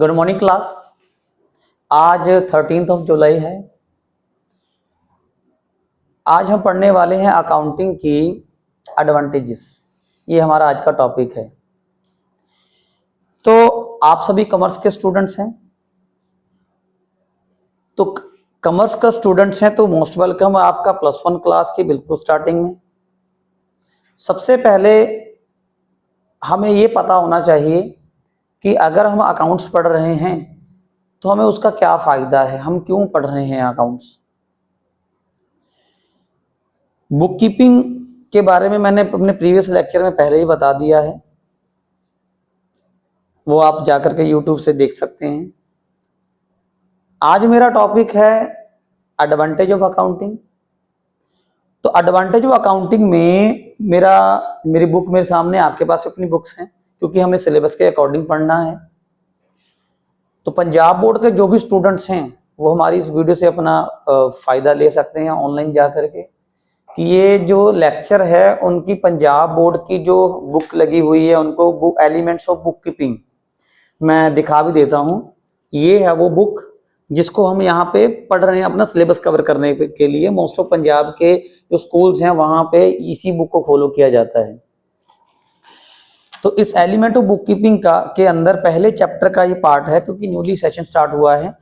Good morning class. आज 13 जुलाई है। आज हम पढ़ने वाले हैं अकाउंटिंग की एडवांटेजेस। ये हमारा आज का टॉपिक है। तो आप सभी कॉमर्स के स्टूडेंट्स हैं, तो कॉमर्स का स्टूडेंट्स हैं तो मोस्ट वेलकम आपका +1 क्लास की बिल्कुल स्टार्टिंग में। सबसे पहले हमें ये पता होना चाहिए कि अगर हम अकाउंट्स पढ़ रहे हैं तो हमें उसका क्या फायदा है, हम क्यों पढ़ रहे हैं अकाउंट्स। बुक कीपिंग के बारे में मैंने अपने प्रीवियस लेक्चर में पहले ही बता दिया है, वो आप जाकर के यूट्यूब से देख सकते हैं। आज मेरा टॉपिक है एडवांटेज ऑफ अकाउंटिंग। तो एडवांटेज ऑफ अकाउंटिंग में मेरी बुक मेरे सामने, आपके पास अपनी बुक्स हैं क्योंकि हमें सिलेबस के अकॉर्डिंग पढ़ना है। तो पंजाब बोर्ड के जो भी स्टूडेंट्स हैं वो हमारी इस वीडियो से अपना फायदा ले सकते हैं ऑनलाइन जा करके, कि ये जो लेक्चर है उनकी पंजाब बोर्ड की जो बुक लगी हुई है उनको book elements of book keeping मैं दिखा भी देता हूँ। ये है वो बुक जिसको हम यहाँ पे पढ़ रहे हैं अपना सिलेबस कवर करने के लिए। मोस्ट ऑफ पंजाब के जो स्कूल्स हैं वहाँ पे इसी बुक को फॉलो किया जाता है। तो इस एलिमेंट ऑफ बुक कीपिंग के अंदर पहले चैप्टर का ये पार्ट है क्योंकि न्यूली सेशन स्टार्ट हुआ है।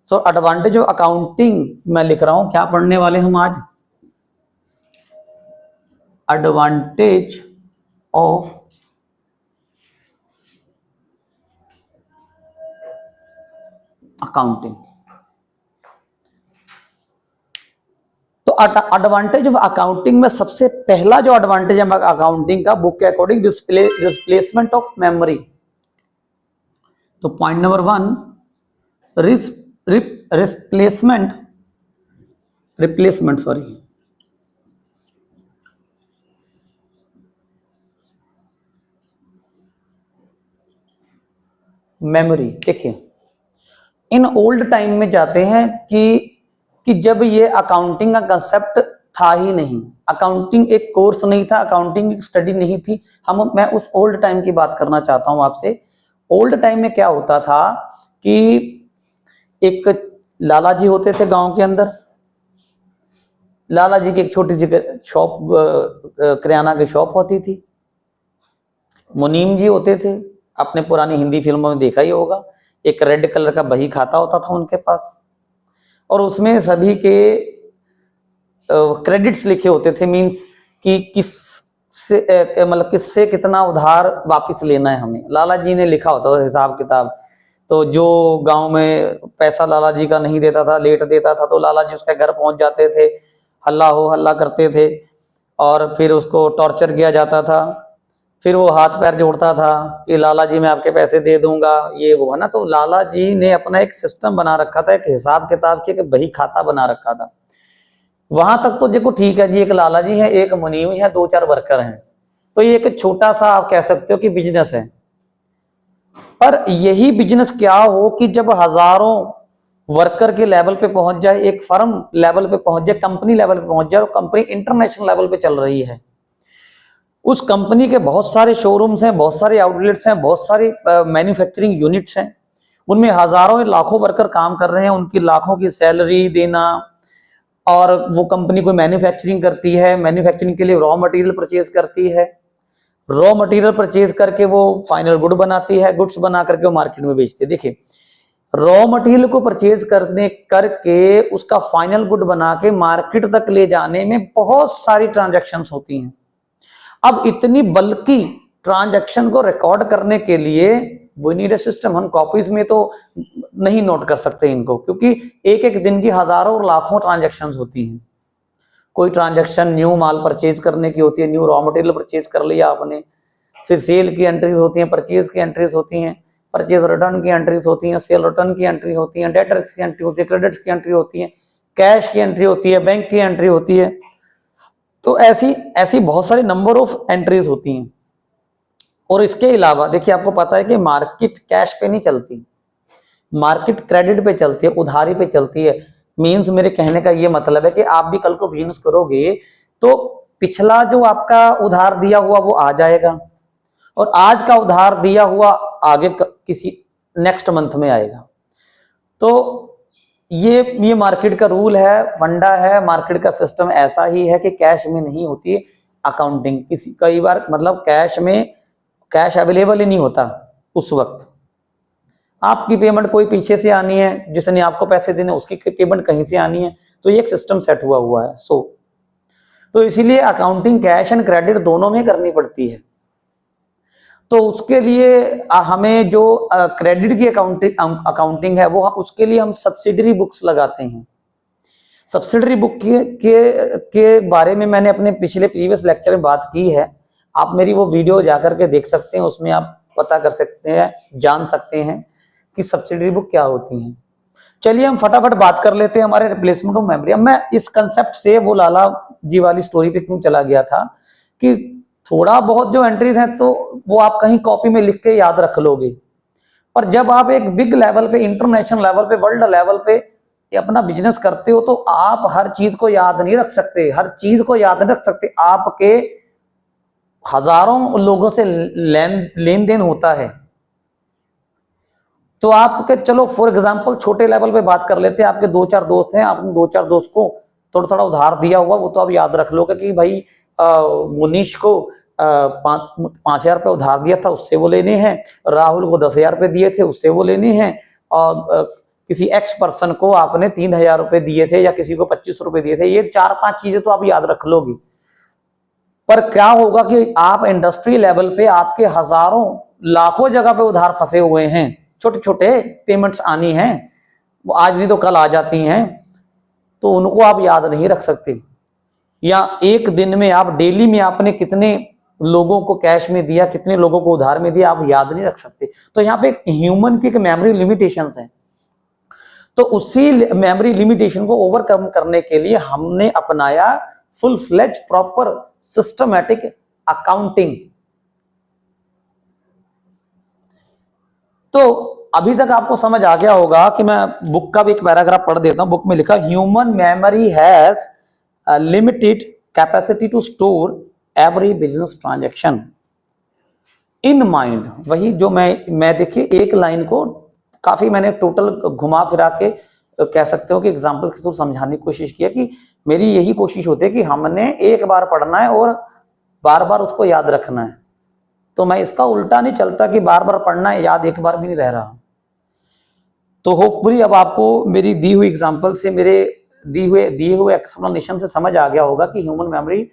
सो एडवांटेज ऑफ अकाउंटिंग मैं लिख रहा हूँ। क्या पढ़ने वाले हम आज? Advantage of accounting. तो एडवांटेज ऑफ अकाउंटिंग में सबसे पहला जो एडवांटेज है अकाउंटिंग का, बुक के अकॉर्डिंग, रिप्लेसमेंट ऑफ मेमोरी। तो पॉइंट नंबर 1, रिप्लेसमेंट मेमोरी। देखिए, इन ओल्ड टाइम में जाते हैं कि जब ये अकाउंटिंग का कंसेप्ट था ही नहीं, अकाउंटिंग एक कोर्स नहीं था, अकाउंटिंग एक स्टडी नहीं थी। मैं उस ओल्ड टाइम की बात करना चाहता हूं आपसे। ओल्ड टाइम में क्या होता था कि एक लाला जी होते थे गांव के अंदर। लाला जी की एक छोटी सी शॉप, किराना की शॉप होती थी। मुनीम जी होते थे, आपने पुरानी हिंदी फिल्मों में देखा ही होगा, एक रेड कलर का बही खाता होता था उनके पास और उसमें सभी के क्रेडिट्स लिखे होते थे। मींस कि किससे कितना उधार वापस लेना है हमें, लाला जी ने लिखा होता था हिसाब किताब। तो जो गांव में पैसा लाला जी का नहीं देता था, लेट देता था, तो लाला जी उसके घर पहुंच जाते थे, हल्ला हो हल्ला करते थे और फिर उसको टॉर्चर किया जाता था। फिर वो हाथ पैर जोड़ता था कि लाला जी मैं आपके पैसे दे दूंगा, ये वो है ना। तो लाला जी ने अपना एक सिस्टम बना रखा था, एक हिसाब किताब की एक बही खाता बना रखा था। वहां तक तो देखो ठीक है जी, एक लाला जी है, एक मुनीम है, 2-4 वर्कर हैं, तो ये एक छोटा सा आप कह सकते हो कि बिजनेस है। पर यही बिजनेस क्या हो कि जब हजारों वर्कर के लेवल पे पहुंच जाए, एक फर्म लेवल पे पहुंच जाए, कंपनी लेवल पे पहुंच जाए और कंपनी इंटरनेशनल लेवल पे चल रही है। उस कंपनी के बहुत सारे शोरूम्स हैं, बहुत सारे आउटलेट्स हैं, बहुत सारी मैन्युफैक्चरिंग यूनिट्स हैं, उनमें हजारों लाखों वर्कर काम कर रहे हैं, उनकी लाखों की सैलरी देना। और वो कंपनी कोई मैन्युफैक्चरिंग करती है, मैन्युफैक्चरिंग के लिए रॉ मटेरियल परचेज करती है, रॉ मटेरियल परचेज करके वो फाइनल गुड बनाती है, गुड्स बना करके वो मार्केट में बेचती है। देखिए, रॉ मटेरियल को परचेज करके उसका फाइनल गुड बना के मार्केट तक ले जाने में बहुत सारी ट्रांजैक्शंस होती हैं। अब इतनी बल्कि ट्रांजैक्शन को रिकॉर्ड करने के लिए वी नीड ए सिस्टम। हम कॉपीज में तो नहीं नोट कर सकते इनको, क्योंकि एक एक दिन की हजारों और लाखों ट्रांजैक्शंस होती हैं। कोई ट्रांजैक्शन न्यू माल परचेज करने की होती है, न्यू रॉ मटेरियल परचेज कर लिया आपने, फिर सेल की एंट्रीज होती हैं, परचेज की एंट्रीज होती हैं, परचेज रिटर्न की एंट्रीज होती हैं, सेल रिटर्न की एंट्री होती है, डेटर्स की एंट्री होती है, क्रेडिट्स की एंट्री होती है, कैश की एंट्री होती है, बैंक की एंट्री होती है। तो ऐसी बहुत सारी नंबर ऑफ एंट्रीज होती हैं। और इसके अलावा देखिए, आपको पता है कि मार्केट कैश पे नहीं चलती, मार्केट क्रेडिट पे चलती है, उधारी पे चलती है। मींस मेरे कहने का ये मतलब है कि आप भी कल को बिजनेस करोगे तो पिछला जो आपका उधार दिया हुआ वो आ जाएगा और आज का उधार दिया हुआ आगे किसी नेक्स्ट मंथ में आएगा। तो ये मार्केट का रूल है, फंडा है, मार्केट का सिस्टम ऐसा ही है कि कैश में नहीं होती अकाउंटिंग। कई बार मतलब कैश अवेलेबल ही नहीं होता उस वक्त। आपकी पेमेंट कोई पीछे से आनी है, जिसने आपको पैसे देने उसकी पेमेंट कहीं से आनी है, तो ये एक सिस्टम सेट हुआ है। तो इसीलिए अकाउंटिंग कैश एंड क्रेडिट दोनों में करनी पड़ती है। तो उसके लिए हमें जो क्रेडिट की अकाउंटिंग है, वो उसके लिए हम सब्सिडरी बुक्स लगाते हैं। सब्सिडरी बुक के बारे में मैंने अपने पिछले प्रीवियस लेक्चर में बात की है। आप मेरी वो वीडियो जाकर के देख सकते हैं, उसमें आप पता कर सकते हैं, जान सकते हैं कि सब्सिडरी बुक क्या होती हैं। चलिए हम फटाफट बात कर लेते हैं हमारे रिप्लेसमेंट ऑफ मेमोरी। अब मैं इस कंसेप्ट से वो लाला जी वाली स्टोरी पे क्यों चला गया था कि थोड़ा बहुत जो एंट्रीज हैं तो वो आप कहीं कॉपी में लिख के याद रख लोगे, पर जब आप एक बिग लेवल पे, इंटरनेशनल लेवल पे, वर्ल्ड लेवल पे अपना बिजनेस करते हो तो आप हर चीज को याद नहीं रख सकते, हर चीज को याद नहीं रख सकते। आपके हजारों लोगों से लेन देन होता है। तो आपके, चलो फॉर एग्जांपल छोटे लेवल पे बात कर लेते हैं, आपके 2-4 दोस्त हैं, आपने 2-4 दोस्त को थोड़ा थोड़ा उधार दिया हुआ, वो तो आप याद रख लोगे कि भाई मुनीश को 5,000 रुपये उधार दिया था, उससे वो लेने हैं। राहुल को 10,000 रुपये दिए थे, उससे वो लेने हैं। और किसी एक्स पर्सन को आपने 3,000 रुपये दिए थे या किसी को 25 रुपये दिए थे। ये 4-5 चीजें तो आप याद रख लोगे। पर क्या होगा कि आप इंडस्ट्री लेवल पे आपके हजारों लाखों जगह पे उधार फंसे हुए हैं, छोटे छोटे पेमेंट्स आनी हैं, वो आज नहीं तो कल आ जाती हैं, तो उनको आप याद नहीं रख सकते। या एक दिन में आप डेली में आपने कितने लोगों को कैश में दिया, कितने लोगों को उधार में दिया, आप याद नहीं रख सकते। तो यहाँ पे ह्यूमन की मेमोरी लिमिटेशंस है। तो उसी मेमोरी लिमिटेशन को ओवरकम करने के लिए हमने अपनाया full fledge proper systematic accounting. तो अभी तक आपको समझ आ गया होगा कि मैं बुक का भी एक पैराग्राफ पढ़ देता हूं। बुक में लिखा, human memory has limited capacity to store every business transaction in mind. वही जो मैं देखिए एक लाइन को काफी मैंने टोटल घुमा फिरा के कह सकते हो कि एग्जाम्पल के थ्रू समझाने की कोशिश किया कि मेरी यही कोशिश होती है कि हमने एक बार पढ़ना है और बार बार उसको याद रखना है। तो मैं इसका उल्टा नहीं चलता कि बार बार पढ़ना है, याद एक बार भी नहीं रह रहा। तो होपफुली अब आपको मेरी दी हुई एग्जाम्पल से, मेरे दिए हुए एक्सप्लेनेशन से समझ आ गया होगा कि ह्यूमन मेमोरी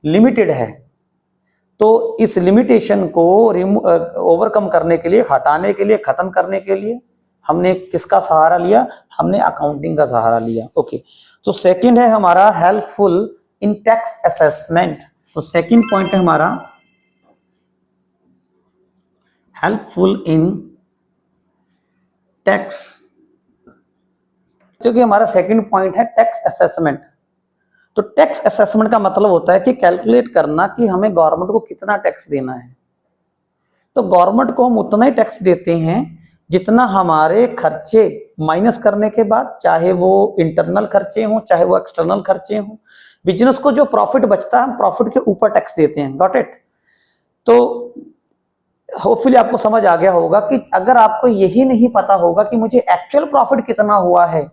लिमिटेड है। तो इस लिमिटेशन को ओवरकम करने के लिए, हटाने के लिए, खत्म करने के लिए हमने किसका सहारा लिया? हमने अकाउंटिंग का सहारा लिया। ओके, तो सेकंड है हमारा हेल्पफुल इन टैक्स असेसमेंट। तो सेकंड पॉइंट है हमारा हेल्पफुल इन टैक्स, क्योंकि हमारा सेकंड पॉइंट है टैक्स असेसमेंट। तो टैक्स असेसमेंट का मतलब होता है कि कैलकुलेट करना कि हमें गवर्नमेंट को कितना टैक्स देना है। तो गवर्नमेंट को हम उतना ही टैक्स देते हैं जितना हमारे खर्चे माइनस करने के बाद, चाहे वो इंटरनल खर्चे हों चाहे वो एक्सटर्नल खर्चे हों, बिजनेस को जो प्रॉफिट बचता है हम प्रॉफिट के ऊपर टैक्स देते हैं। Got it? तो होपफुली आपको समझ आ गया होगा कि अगर आपको यही नहीं पता होगा कि मुझे एक्चुअल प्रॉफिट कितना हुआ है,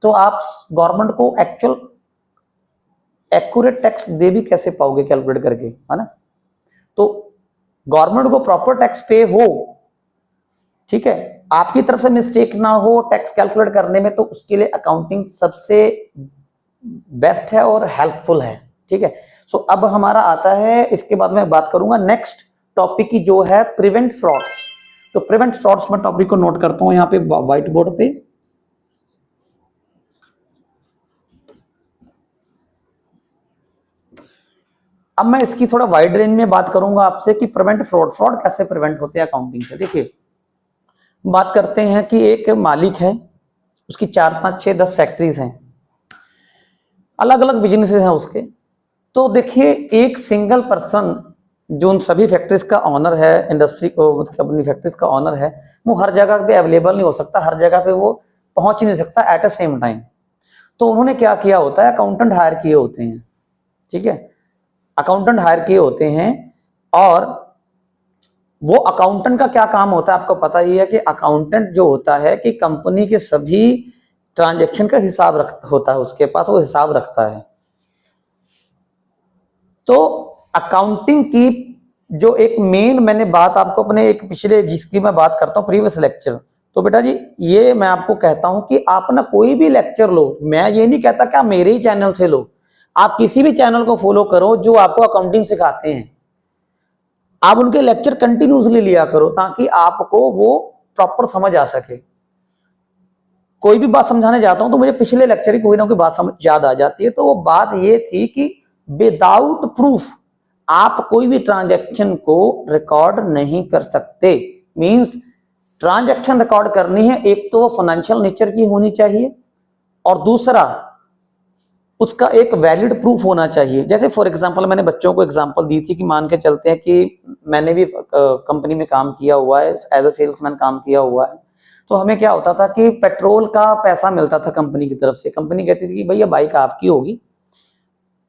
तो आप गवर्नमेंट को एक्चुअल एक्यूरेट टैक्स दे भी कैसे पाओगे कैलकुलेट करके, है ना? तो गवर्नमेंट को प्रॉपर टैक्स पे हो, ठीक है, आपकी तरफ से मिस्टेक ना हो टैक्स कैलकुलेट करने में, तो उसके लिए अकाउंटिंग सबसे बेस्ट है और हेल्पफुल है। ठीक है, सो अब हमारा आता है, इसके बाद मैं बात करूंगा नेक्स्ट टॉपिक की जो है प्रिवेंट फ्रॉड्स। तो प्रिवेंट फ्रॉड्स में टॉपिक को नोट करता हूं यहां पे व्हाइट बोर्ड पे। अब मैं इसकी थोड़ा वाइड रेंज में बात करूंगा आपसे कि प्रिवेंट फ्रॉड कैसे प्रिवेंट होते हैं अकाउंटिंग से। देखिए, बात करते हैं कि एक मालिक है, उसकी 4, 5, 6, 10 फैक्ट्रीज हैं, अलग अलग बिजनेसेस हैं उसके। तो देखिए, एक सिंगल पर्सन जो उन सभी फैक्ट्रीज का ऑनर है, इंडस्ट्री को अपनी फैक्ट्रीज का ऑनर है, वो हर जगह पे अवेलेबल नहीं हो सकता, हर जगह पे वो पहुंच ही नहीं सकता एट अ सेम टाइम। तो उन्होंने क्या किया होता है, अकाउंटेंट हायर किए होते हैं। ठीक है, अकाउंटेंट हायर किए होते हैं और वो अकाउंटेंट का क्या काम होता है आपको पता ही है कि अकाउंटेंट जो होता है कि कंपनी के सभी ट्रांजैक्शन का हिसाब होता है उसके पास, वो हिसाब रखता है। तो अकाउंटिंग की जो एक मेन मैंने बात आपको अपने एक पिछले जिसकी मैं बात करता हूं प्रीवियस लेक्चर, तो बेटा जी ये मैं आपको कहता हूं कि आप ना कोई भी लेक्चर लो, मैं ये नहीं कहता कि आप मेरे ही चैनल से लो, आप किसी भी चैनल को फॉलो करो जो आपको अकाउंटिंग सिखाते हैं, आप उनके लेक्चर कंटिन्यूसली लिया करो ताकि आपको वो प्रॉपर समझ आ सके। कोई भी बात समझाने जाता हूं तो मुझे पिछले लेक्चर की कोई ना कोई बात समझ याद आ जाती है। तो वो बात ये थी कि विदाउट प्रूफ आप कोई भी ट्रांजैक्शन को रिकॉर्ड नहीं कर सकते। मींस ट्रांजैक्शन रिकॉर्ड करनी है, एक तो वो फाइनेंशियल नेचर की होनी चाहिए और दूसरा उसका एक वैलिड प्रूफ होना चाहिए। जैसे फॉर एग्जांपल मैंने बच्चों को एग्जांपल दी थी कि मान के चलते हैं कि मैंने भी कंपनी में काम किया हुआ है, एज अ सेल्समैन काम किया हुआ है। तो हमें क्या होता था कि पेट्रोल का पैसा मिलता था कंपनी की तरफ से, कंपनी कहती थी कि भैया बाइक आपकी होगी,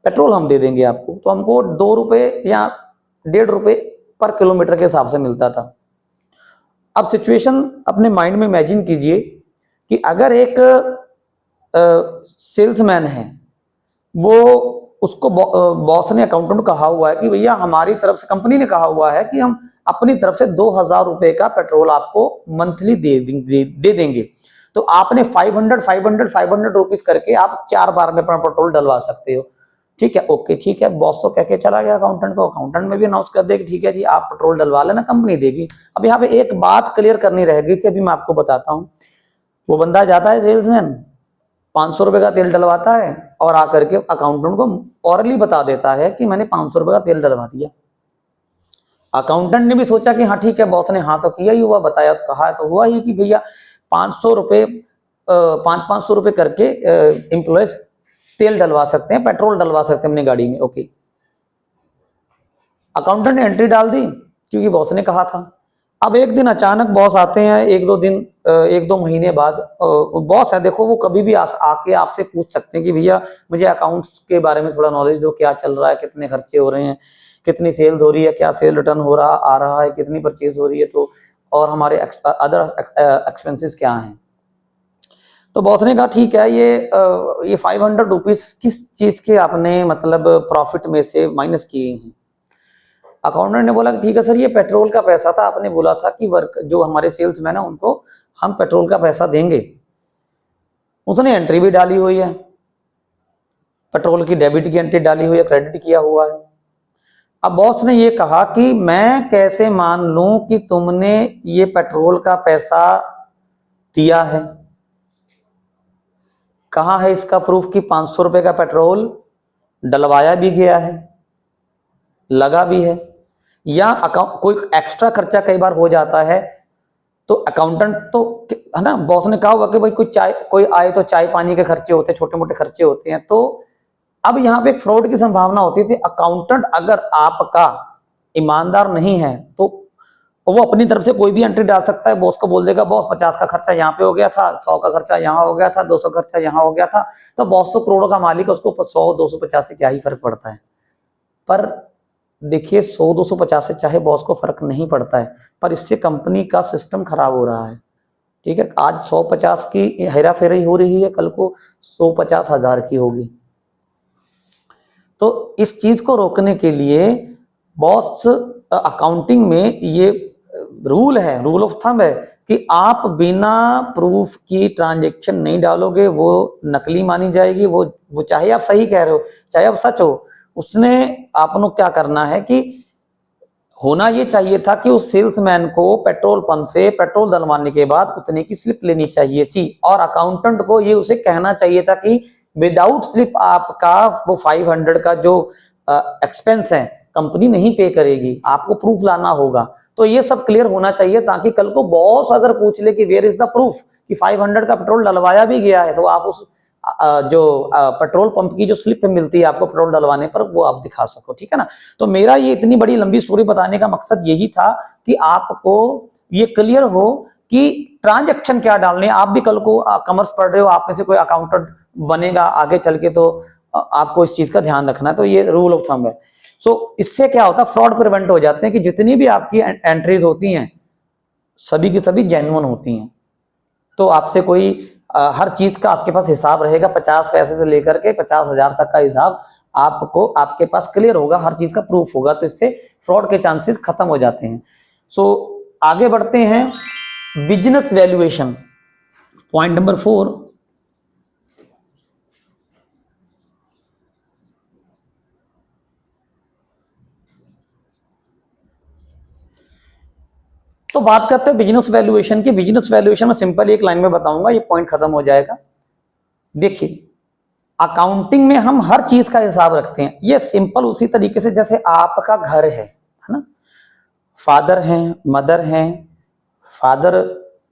पेट्रोल हम दे देंगे आपको। तो हमको 2 रुपए या 1.5 रुपए पर किलोमीटर के हिसाब से मिलता था। अब सिचुएशन अपने माइंड में इमेजिन कीजिए कि अगर एक सेल्समैन है, वो उसको बॉस ने अकाउंटेंट कहा हुआ है कि भैया हमारी तरफ से, कंपनी ने कहा हुआ है कि हम अपनी तरफ से 2000 रुपए का पेट्रोल आपको मंथली दे देंगे। तो आपने 500 रुपीज करके आप 4 बार में अपना पेट्रोल डलवा सकते हो। ठीक है, ओके ठीक है, बॉस तो कह के चला गया अकाउंटेंट को, अकाउंटेंट में भी अनाउंस कर दे कि ठीक है जी आप पेट्रोल डलवा लेना, कंपनी देगी। अब यहाँ पे एक बात क्लियर करनी रह गई थी, अभी मैं आपको बताता हूँ। वो बंदा जाता है सेल्समैन, 500 रुपए का तेल डलवाता है और आकर के अकाउंटेंट को ऑरली बता देता है कि मैंने 500 रुपए का तेल डलवा दिया। अकाउंटेंट ने भी सोचा कि हाँ ठीक है, बॉस ने हाँ तो किया ही हुआ, बताया तो कहा तो हुआ ही कि भैया 500 रुपए 500 रुपए करके एम्प्लॉयज तेल डलवा सकते हैं, पेट्रोल डलवा सकते हैं अपनी गाड़ी में। ओके, अकाउंटेंट ने एंट्री डाल दी क्योंकि बॉस ने कहा था। अब एक दिन अचानक बॉस आते हैं, एक दो महीने बाद बॉस है, देखो वो कभी भी आके आपसे पूछ सकते हैं कि भैया मुझे अकाउंट्स के बारे में थोड़ा नॉलेज दो, क्या चल रहा है, कितने खर्चे हो रहे हैं, कितनी सेल हो रही है, क्या सेल रिटर्न आ रहा है, कितनी परचेज हो रही है, तो और हमारे अदर एक्सपेंसेस क्या हैं। तो बॉस ने कहा ठीक है, ये 500 रुपीज किस चीज के आपने मतलब प्रॉफिट में से माइनस किए हैं। अकाउंटेंट ने बोला कि ठीक है सर, ये पेट्रोल का पैसा था, आपने बोला था कि वर्क जो हमारे सेल्समैन है उनको हम पेट्रोल का पैसा देंगे। उसने एंट्री भी डाली हुई है, पेट्रोल की डेबिट की एंट्री डाली हुई है, क्रेडिट किया हुआ है। अब बॉस ने ये कहा कि मैं कैसे मान लूं कि तुमने ये पेट्रोल का पैसा दिया है, कहां है इसका प्रूफ कि 500 रुपए का पेट्रोल डलवाया भी गया है, लगा भी है, या अकाउंट कोई एक्स्ट्रा खर्चा कई बार हो जाता है तो अकाउंटेंट तो है ना, बॉस ने कहा हुआ कि भाई कोई आए तो चाय पानी के खर्चे होते हैं, छोटे मोटे खर्चे होते हैं। तो अब यहाँ पे एक फ्रॉड की संभावना होती थी। अकाउंटेंट अगर आपका ईमानदार नहीं है तो वो अपनी तरफ से कोई भी एंट्री डाल सकता है, बॉस को बोल देगा बॉस 50 का खर्चा यहाँ पे हो गया था, 100 का खर्चा यहाँ हो गया था, 200 खर्चा यहाँ हो गया था। तो बॉस तो करोड़ों का मालिक है, उसको 100 250 से क्या ही फर्क पड़ता है। पर देखिए 100 250 से चाहे बॉस को फर्क नहीं पड़ता है, पर इससे कंपनी का सिस्टम खराब हो रहा है। ठीक है, आज 150 की हेरा फेरी हो रही है, कल को 150 हजार की होगी। तो इस चीज को रोकने के लिए बॉस अकाउंटिंग में ये रूल है, रूल ऑफ थंब है कि आप बिना प्रूफ की ट्रांजैक्शन नहीं डालोगे, वो नकली मानी जाएगी। वो चाहे आप सही कह रहे हो, चाहे आप सच हो, उसने आपको क्या करना है कि होना ये चाहिए था कि उस सेल्समैन को पेट्रोल पंप से पेट्रोल डलवाने के बाद उतने की स्लिप लेनी चाहिए थी, और अकाउंटेंट को ये उसे कहना चाहिए था कि विदाउट स्लिप आपका वो 500 का जो एक्सपेंस है कंपनी नहीं पे करेगी, आपको प्रूफ लाना होगा। तो ये सब क्लियर होना चाहिए ताकि कल को बॉस अगर पूछ ले कि वेयर इज द प्रूफ कि 500 का पेट्रोल डलवाया भी गया है, तो आप उस जो पेट्रोल पंप की जो स्लिप मिलती है आपको पेट्रोल डलवाने पर, वो आप दिखा सको। ठीक है ना। तो मेरा ये इतनी बड़ी लंबी स्टोरी बताने का मकसद यही था कि आपको ये क्लियर हो कि ट्रांजैक्शन क्या डालने। आप भी कल को कॉमर्स पढ़ रहे हो, आप में से कोई अकाउंटेंट बनेगा आगे चल के, तो आपको इस चीज का ध्यान रखना है। तो ये रूल ऑफ थंब है। सो इससे क्या होता है, फ्रॉड प्रिवेंट हो जाते हैं कि जितनी भी आपकी एंट्रीज होती हैं सभी की सभी जेन्युइन होती हैं। तो आपसे कोई हर चीज का आपके पास हिसाब रहेगा, 50 पैसे से लेकर के 50,000 तक का हिसाब आपको आपके पास क्लियर होगा, हर चीज का प्रूफ होगा, तो इससे फ्रॉड के चांसेस खत्म हो जाते हैं। सो आगे बढ़ते हैं, बिजनेस वैल्यूएशन, पॉइंट नंबर 4। तो बात करते हैं बिजनेस वैल्यूएशन की। बिजनेस वैल्यूएशन में सिंपल एक लाइन में बताऊंगा, ये पॉइंट खत्म हो जाएगा। देखिए, अकाउंटिंग में हम हर चीज का हिसाब रखते हैं। ये सिंपल उसी तरीके से जैसे आपका घर है ना, फादर हैं, मदर हैं, फादर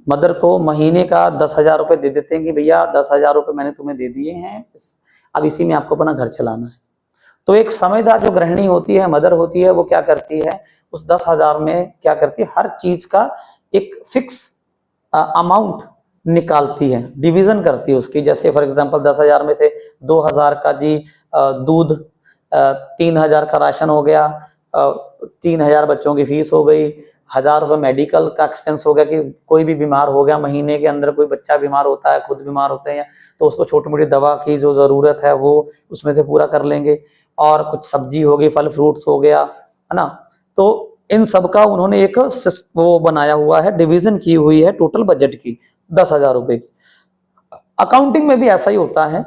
मदर को महीने का 10,000 रुपए दे देते हैं कि भैया 10,000 रुपए मैंने तुम्हें दे दिए हैं, अब इसी में आपको अपना घर चलाना है। तो एक समझदार जो गृहिणी होती है, मदर होती है, वो क्या करती है, उस 10,000 में क्या करती है, हर चीज का एक फिक्स अमाउंट निकालती है, डिवीजन करती है उसकी। जैसे फॉर एग्जांपल 10,000 में से 2,000 का जी दूध, 3,000 का राशन हो गया, 3,000 बच्चों की फीस हो गई, 1,000 रुपये मेडिकल का एक्सपेंस हो गया कि कोई भी बीमार हो गया महीने के अंदर, कोई बच्चा बीमार होता है, खुद बीमार होते हैं, तो उसको छोटी मोटी दवा की जो जरूरत है वो उसमें से पूरा कर लेंगे। और कुछ सब्जी हो गई, फल फ्रूट्स हो गया, है ना। तो इन सब का उन्होंने एक वो बनाया हुआ है, डिवीजन की हुई है टोटल बजट की 10,000 रुपए की। अकाउंटिंग में भी ऐसा ही होता है,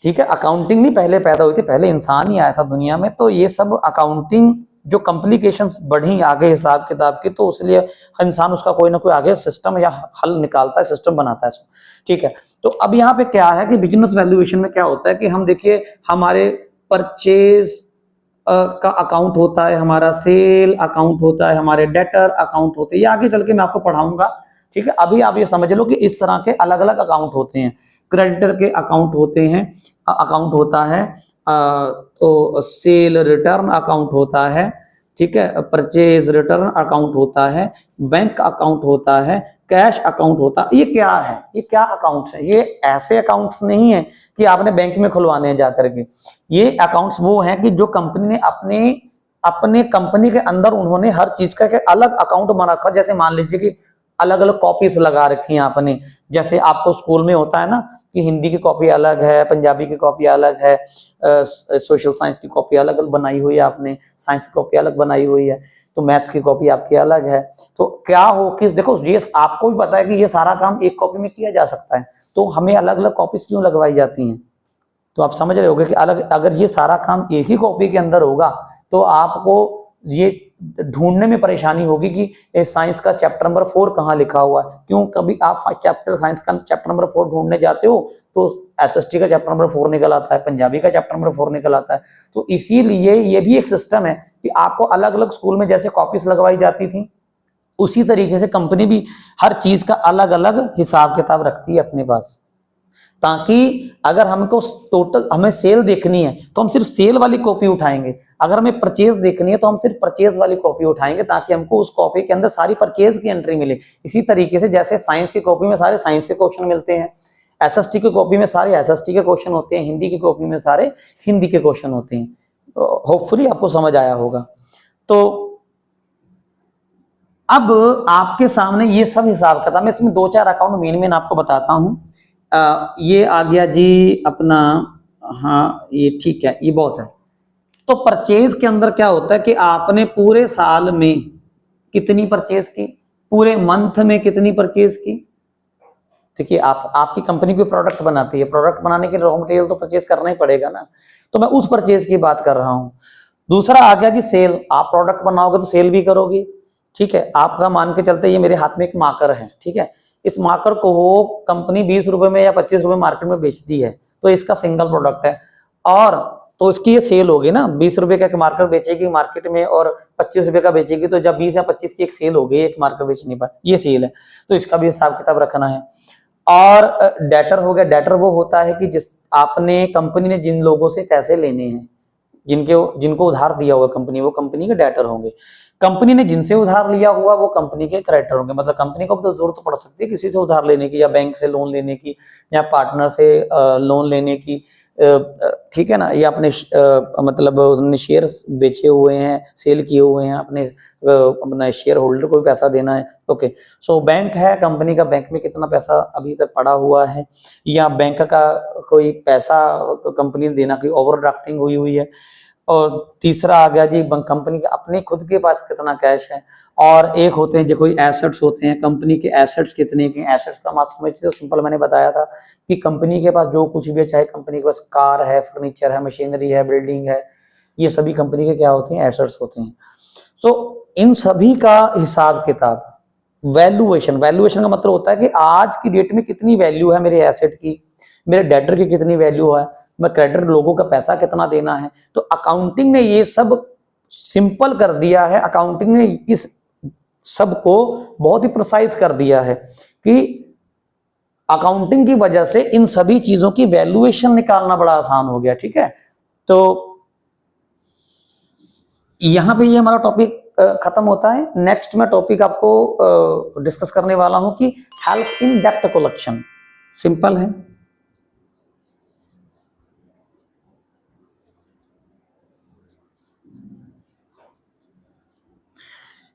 ठीक है। अकाउंटिंग नहीं पहले पैदा हुई थी, पहले इंसान ही आया था दुनिया में। तो ये सब अकाउंटिंग जो कॉम्प्लिकेशंस बढ़ी आगे हिसाब किताब की, तो उसलिए इंसान उसका कोई ना कोई आगे सिस्टम या हल निकालता है, सिस्टम बनाता है इसको, ठीक है। तो अब यहाँ पे क्या है कि बिजनेस वैल्यूएशन में क्या होता है कि हम देखिए, हमारे परचेज का अकाउंट होता है, हमारा सेल अकाउंट होता है, हमारे डेटर अकाउंट होते हैं, ये आगे चल के मैं आपको पढ़ाऊंगा, ठीक है। अभी आप ये समझ लो कि इस तरह के अलग अलग अकाउंट होते हैं। क्रेडिटर के अकाउंट होते हैं, अकाउंट होता है, तो सेल रिटर्न अकाउंट होता है, ठीक है, परचेज रिटर्न अकाउंट होता है, बैंक अकाउंट होता है, कैश अकाउंट होता है। ये क्या है, ये क्या अकाउंट्स है? ये ऐसे अकाउंट्स नहीं है कि आपने बैंक में खुलवाने हैं जाकर के। ये अकाउंट्स वो हैं कि जो कंपनी ने अपने अपने कंपनी के अंदर उन्होंने हर चीज का अलग अकाउंट बना रखा। जैसे मान लीजिए कि अलग अलग कॉपीज लगा रखी हैं आपने, जैसे आपको स्कूल में होता है ना कि हिंदी की कॉपी अलग है, पंजाबी की कॉपी अलग है, सोशल साइंस की कॉपी अलग अलग बनाई हुई है आपने, साइंस की कॉपी अलग बनाई हुई है, तो मैथ्स की कॉपी आपकी अलग है। तो क्या हो कि देखो, ये आपको भी पता है कि ये सारा काम एक कॉपी में किया जा सकता है, तो हमें अलग अलग कॉपीज क्यों लगवाई जाती हैं? तो आप समझ रहे होगे कि अलग, अगर ये सारा काम एक ही कॉपी के अंदर होगा तो आपको ये ढूंढने में परेशानी होगी कि साइंस का चैप्टर नंबर 4 कहाँ लिखा हुआ है। क्यों, कभी आप साइंस का चैप्टर नंबर 4 ढूंढने जाते हो तो एसएसटी का चैप्टर नंबर 4 निकल आता है, पंजाबी का चैप्टर नंबर 4 निकल आता है। तो इसीलिए ये भी एक सिस्टम है कि आपको अलग अलग स्कूल में जैसे कॉपीज लगवाई जाती थी, उसी तरीके से कंपनी भी हर चीज का अलग अलग हिसाब किताब रखती है अपने पास, ताकि अगर हमको टोटल हमें सेल देखनी है तो हम सिर्फ सेल वाली कॉपी उठाएंगे, अगर हमें परचेज देखनी है तो हम सिर्फ परचेज वाली कॉपी उठाएंगे, ताकि हमको उस कॉपी के अंदर सारी परचेज की एंट्री मिले। इसी तरीके से जैसे साइंस की कॉपी में सारे साइंस के क्वेश्चन मिलते हैं, एसएसटी की कॉपी में सारे एसएसटी के क्वेश्चन होते हैं, हिंदी की कॉपी में सारे हिंदी के क्वेश्चन होते हैं। होपफुली आपको समझ आया होगा। तो अब आपके सामने ये सब हिसाब किताब, मैं इसमें 2-4 अकाउंट मेन आपको बताता हूं। ये आ गया जी अपना, हाँ ये ठीक है, ये बहुत है। तो परचेज के अंदर क्या होता है कि आपने पूरे साल में कितनी परचेज की, पूरे मंथ में कितनी परचेज की। देखिए, आपकी कंपनी कोई प्रोडक्ट बनाती है, प्रोडक्ट बनाने के रॉ मटेरियल तो परचेज करना ही पड़ेगा ना, तो मैं उस परचेज की बात कर रहा हूं। दूसरा आ गया जी सेल, आप प्रोडक्ट बनाओगे तो सेल भी करोगे, ठीक है। आपका मान के चलते ये मेरे हाथ में एक मार्कर है, ठीक है, इस मार्कर को कंपनी 20 रुपए में या 25 रुपए मार्केट में बेचती है, तो इसका सिंगल प्रोडक्ट है, और तो इसकी ये सेल होगी ना। 20 रुपए का एक मार्कर बेचेगी मार्केट में और 25 रुपए का बेचेगी, तो जब 20 या 25 की एक सेल हो गई एक मार्कर बेचने पर, ये सेल है, तो इसका भी हिसाब किताब रखना है। और डेटर हो गया, डेटर वो होता है कि जिस आपने कंपनी ने जिन लोगों से पैसे लेने हैं, जिनको उधार दिया हुआ कंपनी, वो कंपनी के डेटर होंगे। कंपनी ने जिनसे उधार लिया हुआ वो कंपनी के क्रेडिटर होंगे। मतलब कंपनी को तो जरूरत पड़ सकती है किसी से उधार लेने की, या बैंक से लोन लेने की, या पार्टनर से लोन लेने की, ठीक है ना, या अपने मतलब उन्होंने शेयर बेचे हुए हैं, सेल किए हुए हैं, अपने शेयर होल्डर को भी पैसा देना है। ओके, सो बैंक है कंपनी का, बैंक में कितना पैसा अभी तक पड़ा हुआ है, या बैंक का कोई पैसा कंपनी ने देना, कोई ओवरड्राफ्टिंग हुई हुई है। और तीसरा आ गया जी कंपनी के अपने खुद के पास कितना कैश है। और एक होते हैं जो कोई एसेट्स होते हैं, कंपनी के एसेट्स कितने के, एसेट्स का मतलब तो सिंपल मैंने बताया था कि कंपनी के पास जो कुछ भी है, चाहे कंपनी के पास कार है, फर्नीचर है, मशीनरी है, बिल्डिंग है, ये सभी कंपनी के क्या होते हैं, एसेट्स होते हैं। तो इन सभी का हिसाब किताब, वैल्यूएशन, वैल्यूएशन का मतलब होता है कि आज की डेट में कितनी वैल्यू है मेरे एसेट की, मेरे डेटर की कितनी वैल्यू है, मैं क्रेडिटर लोगों का पैसा कितना देना है। तो अकाउंटिंग ने ये सब सिंपल कर दिया है, अकाउंटिंग ने इस सब को बहुत ही प्रिसाइज कर दिया है कि अकाउंटिंग की वजह से इन सभी चीजों की वैल्यूएशन निकालना बड़ा आसान हो गया। ठीक है, तो यहां पे ये हमारा टॉपिक खत्म होता है। नेक्स्ट में टॉपिक आपको डिस्कस करने वाला हूं कि help in dept collection. Simple है।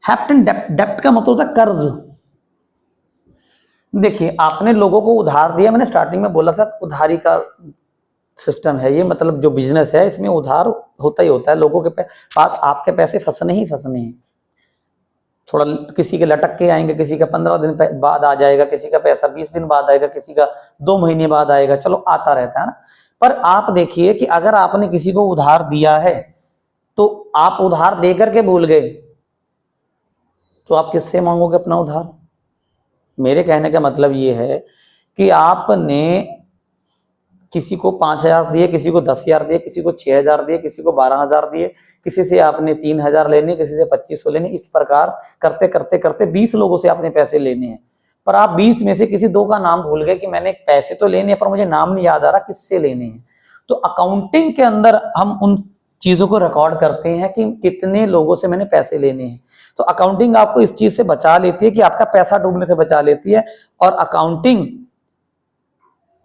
हेल्प इन डेप्ट, डेप्ट का मतलब होता है कर्ज। देखिए आपने लोगों को उधार दिया, मैंने स्टार्टिंग में बोला था उधारी का सिस्टम है ये, मतलब जो बिजनेस है इसमें उधार होता ही होता है। लोगों के पास आपके पैसे फंसने ही फंसने हैं। थोड़ा किसी के लटक के आएंगे, किसी का 15 दिन बाद आ जाएगा, किसी का पैसा 20 दिन बाद आएगा, किसी का 2 महीने बाद आएगा, चलो आता रहता है ना। पर आप देखिए कि अगर आपने किसी को उधार दिया है तो आप उधार दे करके भूल गए तो आप किससे मांगोगे अपना उधार। मेरे कहने का मतलब ये है कि आपने किसी को 5,000 दिए, किसी को 10,000 दिए, किसी को 6,000 दिए, किसी को 12,000 दिए, किसी से आपने 3,000 लेने, किसी से 2,500 लेने, इस प्रकार करते करते करते 20 लोगों से आपने पैसे लेने हैं। पर आप 20 में से किसी 2 का नाम भूल गए कि मैंने पैसे तो लेने हैं पर मुझे नाम नहीं याद आ रहा किससे लेने हैं। तो अकाउंटिंग के अंदर हम उन चीजों को रिकॉर्ड करते हैं कि कितने लोगों से मैंने पैसे लेने हैं। तो अकाउंटिंग आपको इस चीज से बचा लेती है कि आपका पैसा डूबने से बचा लेती है। और अकाउंटिंग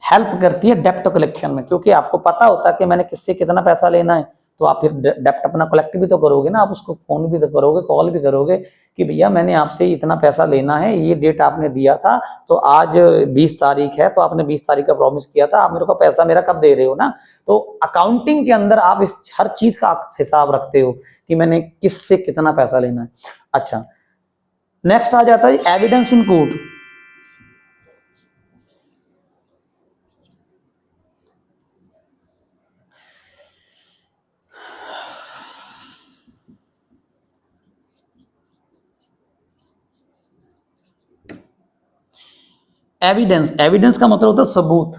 हेल्प करती है डेप्ट कलेक्शन में, क्योंकि आपको पता होता है कि मैंने किससे कितना पैसा लेना है। तो आप फिर डेप्ट अपना कलेक्ट भी तो करोगे ना, आप उसको फोन भी तो करोगे, कॉल भी करोगे कि भैया मैंने आपसे इतना पैसा लेना है, ये डेट आपने दिया था, तो आज 20 तारीख है, तो आपने 20 तारीख का प्रॉमिस किया था, आप मेरे को पैसा मेरा कब दे रहे हो ना। तो अकाउंटिंग के अंदर आप इस हर चीज का हिसाब रखते हो कि मैंने किससे कितना पैसा लेना है। अच्छा, नेक्स्ट आ जाता है evidence in court. Evidence, evidence का मतलब होता है सबूत।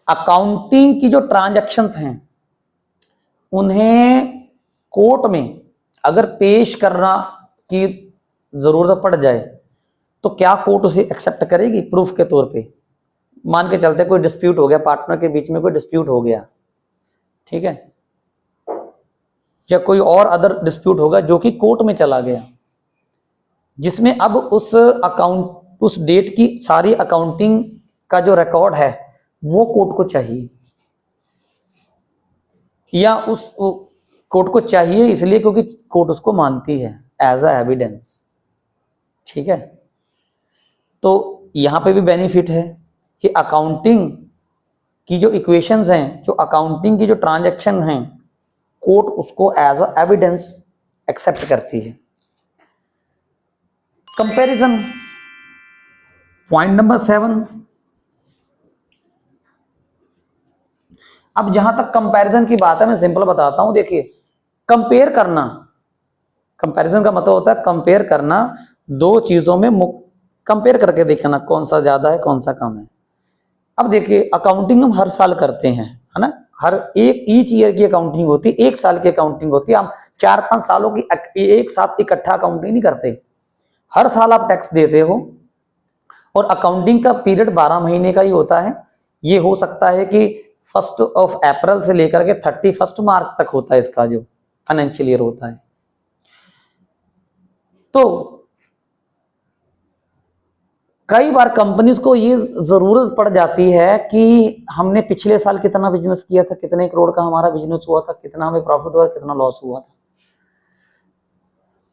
अकाउंटिंग की जो ट्रांजैक्शंस हैं उन्हें कोर्ट में अगर पेश करना की जरूरत पड़ जाए तो क्या कोर्ट उसे एक्सेप्ट करेगी प्रूफ के तौर पे। मान के चलते कोई डिस्प्यूट हो गया, पार्टनर के बीच में कोई डिस्प्यूट हो गया, ठीक है, या कोई और अदर डिस्प्यूट होगा जो कि कोर्ट में चला गया, जिसमें अब उस डेट की सारी अकाउंटिंग का जो रिकॉर्ड है वो कोर्ट को चाहिए, या उस कोर्ट को चाहिए इसलिए क्योंकि कोर्ट उसको मानती है एज अ एविडेंस। ठीक है, तो यहां पे भी बेनिफिट है कि अकाउंटिंग की जो इक्वेशंस हैं, जो अकाउंटिंग की जो ट्रांजैक्शन हैं, कोर्ट उसको एज अ एविडेंस एक्सेप्ट करती है। Comparison, point number 7। अब जहां तक कंपैरिजन की बात है मैं सिंपल बताता हूं। देखिए, कंपेयर करना, कंपैरिजन का मतलब होता है कंपेयर करना दो चीजों में, कंपेयर करके देखना कौन सा ज्यादा है कौन सा कम है। अब देखिए अकाउंटिंग हम हर साल करते हैं, है ना, हर एक ईच ईयर की अकाउंटिंग होती है, एक साल की अकाउंटिंग होती है। हम 4-5 सालों की एक साथ इकट्ठा अकाउंटिंग नहीं करते, हर साल आप टैक्स देते हो। और अकाउंटिंग का पीरियड 12 महीने का ही होता है। ये हो सकता है कि 1 अप्रैल से लेकर के 31 मार्च तक होता है इसका जो फाइनेंशियल ईयर होता है। तो कई बार कंपनीज को ये जरूरत पड़ जाती है कि हमने पिछले साल कितना बिजनेस किया था, कितने करोड़ का हमारा बिजनेस हुआ था, कितना हमें प्रॉफिट हुआ, कितना लॉस हुआ था,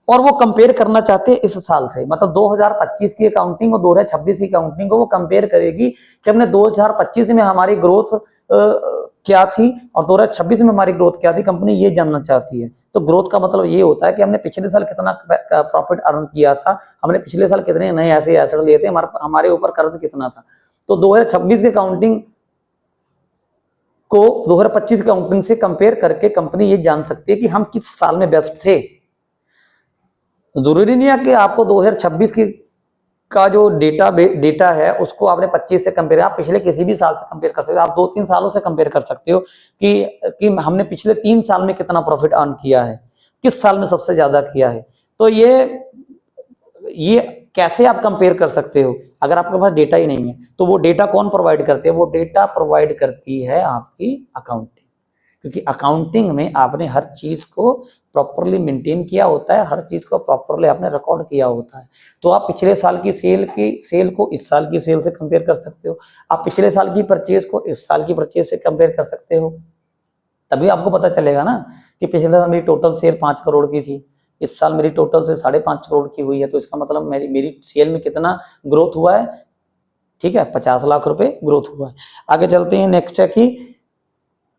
और वो कंपेयर करना चाहते हैं इस साल से। मतलब 2025 की अकाउंटिंग और 2026 की अकाउंटिंग को वो कंपेयर करेगी कि हमने 2025 में हमारी ग्रोथ क्या थी और 2026 में हमारी ग्रोथ क्या थी। कंपनी ये जानना चाहती है। तो ग्रोथ का मतलब ये होता है कि हमने पिछले साल कितना प्रॉफिट अर्न किया था, हमने पिछले साल कितने नए ऐसे एसेट लिए थे, हमारे ऊपर कर्ज कितना था। तो 2026 की अकाउंटिंग को 2025 की अकाउंटिंग से कंपेयर करके कंपनी ये जान सकती है कि हम किस साल में बेस्ट थे। जरूरी नहीं है कि आपको 2026 की का जो डेटा है उसको आपने 25 से कंपेयर, आप पिछले किसी भी साल से कंपेयर कर सकते हो। आप 2-3 सालों से कंपेयर कर सकते हो कि हमने पिछले 3 साल में कितना प्रॉफिट अर्न किया है, किस साल में सबसे ज्यादा किया है। तो ये कैसे आप कंपेयर कर सकते हो अगर आपके पास डेटा ही नहीं है। तो वो डेटा कौन प्रोवाइड करते हैं? वो डेटा प्रोवाइड करती है आपकी अकाउंटिंग, क्योंकि अकाउंटिंग में आपने हर चीज को प्रॉपरली मेंटेन किया होता है, हर चीज को प्रॉपरली आपने रिकॉर्ड किया होता है। तो आप पिछले साल की सेल को इस साल की सेल से कंपेयर कर सकते हो, आप पिछले साल की परचेज को इस साल की परचेज से कंपेयर कर सकते हो। तभी आपको पता चलेगा ना कि पिछले साल मेरी टोटल सेल 5 करोड़ की थी, इस साल मेरी टोटल से 5.5 करोड़ की हुई है। तो इसका मतलब मेरी सेल में कितना ग्रोथ हुआ है, ठीक है, 50 लाख रुपए ग्रोथ हुआ है। आगे चलते हैं। नेक्स्ट है कि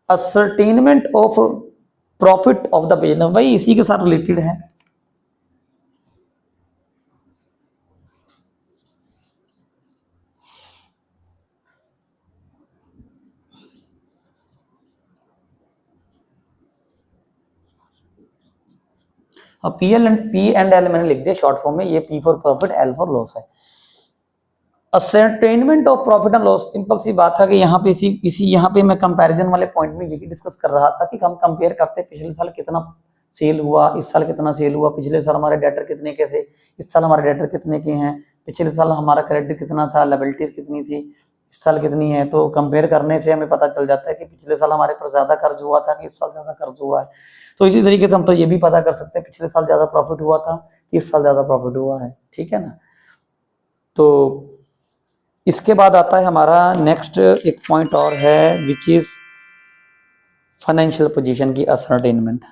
ascertainment of profit of the business, वही इसी के साथ रिलेटेड है। अब P&L मैंने लिख दिया शॉर्ट फॉर्म में, ये P for profit, L for loss है। Ascertainment of profit and loss, simple सी बात है कि यहाँ पे यहाँ पे मैं कंपैरिजन वाले पॉइंट में यही डिस्कस कर रहा था कि हम कंपेयर करते हैं पिछले साल कितना सेल हुआ, इस साल कितना सेल हुआ, पिछले साल हमारे डेटर कितने के थे, इस साल हमारे डेटर कितने के हैं, पिछले साल हमारा क्रेडिट कितना था, लायबिलिटीज कितनी थी, इस साल कितनी है। तो कंपेयर करने से हमें पता चल जाता है कि पिछले साल हमारे पर ज्यादा कर्ज हुआ था कि इस साल ज्यादा कर्ज हुआ है। तो इसी तरीके से हम तो ये भी पता कर सकते हैं पिछले साल ज्यादा प्रॉफिट हुआ था कि इस साल ज्यादा प्रॉफिट हुआ है, ठीक है ना। तो इसके बाद आता है हमारा नेक्स्ट एक पॉइंट और है, विच इज फाइनेंशियल पोजीशन की असर्टेनमेंट।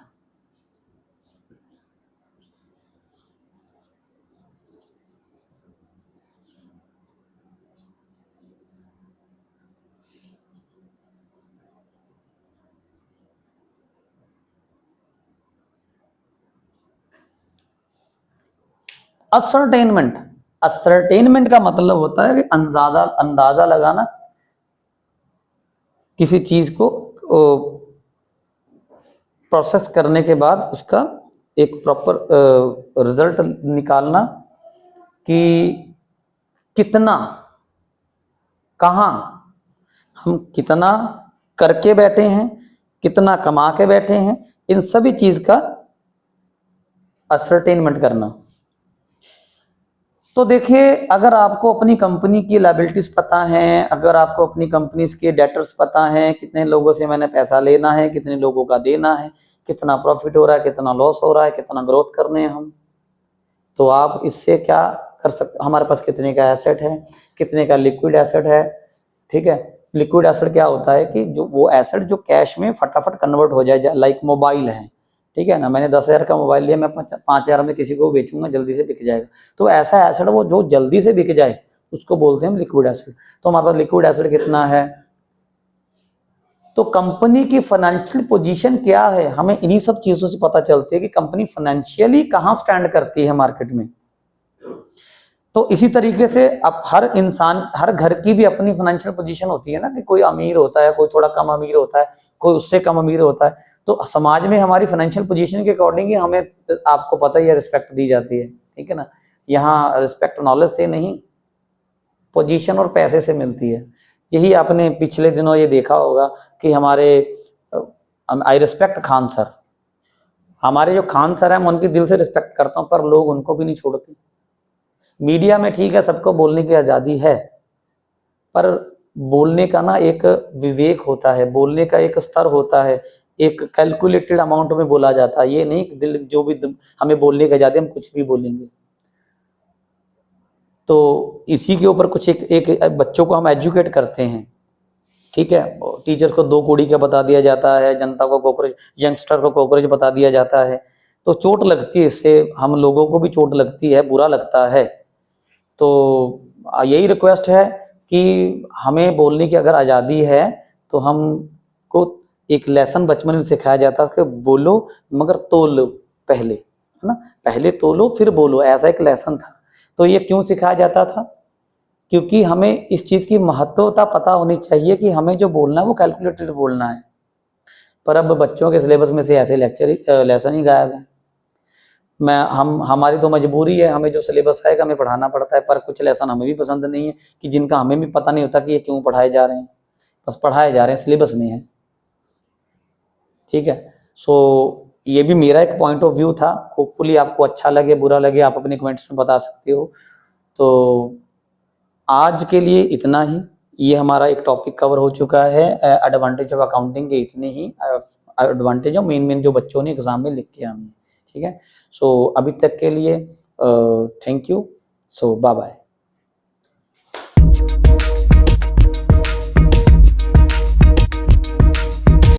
असर्टेनमेंट का मतलब होता है कि अंदाजा लगाना किसी चीज को प्रोसेस करने के बाद उसका एक प्रॉपर रिजल्ट निकालना कि कितना, कहाँ हम कितना करके बैठे हैं, कितना कमा के बैठे हैं, इन सभी चीज का असर्टेनमेंट करना। तो देखिए, अगर आपको अपनी कंपनी की लायबिलिटीज पता है, अगर आपको अपनी कंपनी के डेटर्स पता है, कितने लोगों से मैंने पैसा लेना है, कितने लोगों का देना है, कितना प्रॉफिट हो रहा है, कितना लॉस हो रहा है, कितना ग्रोथ करने हैं हम, तो आप इससे क्या कर सकते, हमारे पास कितने का एसेट है, कितने का लिक्विड एसेट है, ठीक है। लिक्विड एसेट क्या होता है कि जो वो एसेट जो कैश में फटाफट कन्वर्ट हो जाए, लाइक मोबाइल है, ठीक है ना। मैंने 10,000 का मोबाइल लिया, मैं 5,000 में किसी को बेचूंगा, जल्दी से बिक जाएगा। तो ऐसा एसेट वो जो जल्दी से बिक जाए उसको बोलते हैं लिक्विड एसेट। तो हमारे पास लिक्विड एसेट कितना है, तो कंपनी की फाइनेंशियल पोजीशन क्या है, हमें इन्हीं सब चीजों से पता चलती है कि कंपनी फाइनेंशियली कहां स्टैंड करती है मार्केट में। तो इसी तरीके से अब हर इंसान, हर घर की भी अपनी फाइनेंशियल पोजीशन होती है ना, कि कोई अमीर होता है, कोई थोड़ा कम अमीर होता है, कोई उससे कम अमीर होता है। तो समाज में हमारी फाइनेंशियल पोजीशन के अकॉर्डिंग ही हमें, आपको पता ही है, रिस्पेक्ट दी जाती है, ठीक है ना। यहाँ रिस्पेक्ट नॉलेज से नहीं, पोजीशन और पैसे से मिलती है। यही आपने पिछले दिनों ये देखा होगा कि हमारे आई रिस्पेक्ट खान सर, हमारे जो खान सर हैं मैं उनकी दिल से रिस्पेक्ट करता हूँ, पर लोग उनको भी नहीं छोड़ते। मीडिया में ठीक है, सबको बोलने की आजादी है, पर बोलने का ना एक विवेक होता है, बोलने का एक स्तर होता है, एक कैलकुलेटेड अमाउंट में बोला जाता है। ये नहीं दिल जो भी हमें बोलने की आजादी, हम कुछ भी बोलेंगे। तो इसी के ऊपर कुछ एक बच्चों को हम एजुकेट करते हैं, ठीक है। टीचर्स को 2 कौड़ी का बता दिया जाता है, जनता को कॉकरोच, यंगस्टर को कॉकरोच बता दिया जाता है, तो चोट लगती है, इससे हम लोगों को भी चोट लगती है, बुरा लगता है। तो यही रिक्वेस्ट है कि हमें बोलने की अगर आज़ादी है तो हमको एक लेसन बचपन में सिखाया जाता है कि बोलो मगर तोलो पहले, है ना, पहले तोलो फिर बोलो, ऐसा एक लेसन था। तो ये क्यों सिखाया जाता था? क्योंकि हमें इस चीज़ की महत्वता पता होनी चाहिए कि हमें जो बोलना है वो कैलकुलेटेड बोलना है। पर अब बच्चों के सिलेबस में से ऐसे लेसन ही गायब है। हमारी तो मजबूरी है, हमें जो सिलेबस आएगा हमें पढ़ाना पड़ता है, पर कुछ लेसन हमें भी पसंद नहीं है कि जिनका हमें भी पता नहीं होता कि ये क्यों पढ़ाए जा रहे हैं, बस पढ़ाए जा रहे हैं, सिलेबस में है, ठीक है। सो ये भी मेरा एक पॉइंट ऑफ व्यू था। होपफुली आपको अच्छा लगे, बुरा लगे, आप अपने कमेंट्स में बता सकते हो। तो आज के लिए इतना ही, ये हमारा एक टॉपिक कवर हो चुका है। एडवांटेज ऑफ अकाउंटिंग के इतने ही एडवांटेज और मेन जो बच्चों ने एग्जाम में लिख के आने, ठीक है। सो अभी तक के लिए thank you. So bye bye.